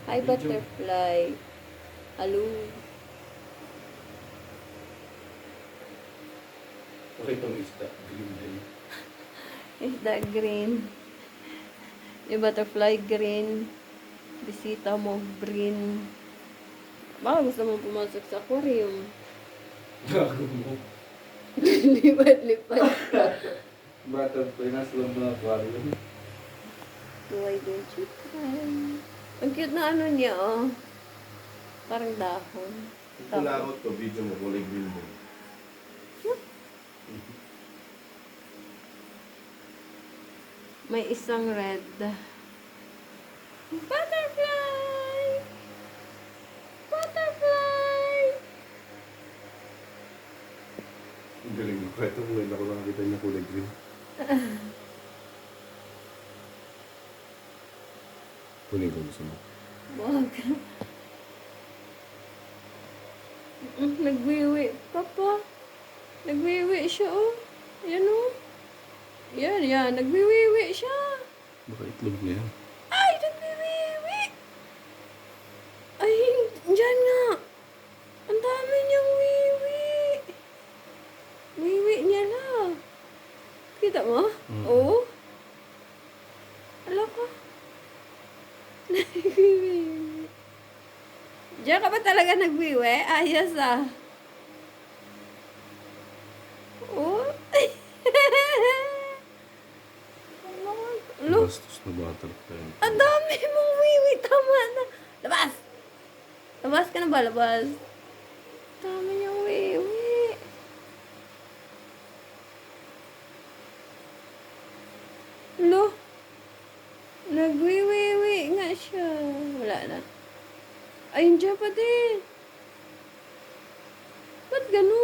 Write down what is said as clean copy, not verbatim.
Hi, butterfly. Hello. Okay, itong isda. Green din. Is that green? Yung butterfly green. Bisita mo green. Baka gusto mo pumasok sa aquarium. Gago mo. Lipat-lipat ka. Butterfly, nasa lang mga aquarium. Why don't you try? Ang cute na ano niya, oh. Parang dahon. Yung kulakot ko, video mo, kulay green mo. May isang red. Butterfly! Butterfly! Ang galing mo. Kahit ako ngayon ako nakakita niya kulay green. Kunin ko gusto mo. Wag. Nagwiwi pa pa. Nagwiwi siya, oh. Yan, oh. Yan. Nagwiwiwi siya. Baka itlog niya yan. Ay, nagwiwiwi. Ay, dyan nga. Ang dami niyang wiwi. Wiwi niya na. Kita mo? Oo. Ala ka. Nagwiwi. Diyan ka ba talaga nagwiwi? Ayos ah. Oh. Look. Bastos na butterfly. Ang dami mong wiwi. Tama na. Labas! Labas ka na ba? Labas. Dami niyang wiwi. Lo. Nagwiwiwi nga siya. Wala na. Ayun dyan pa din. Ba't ganun?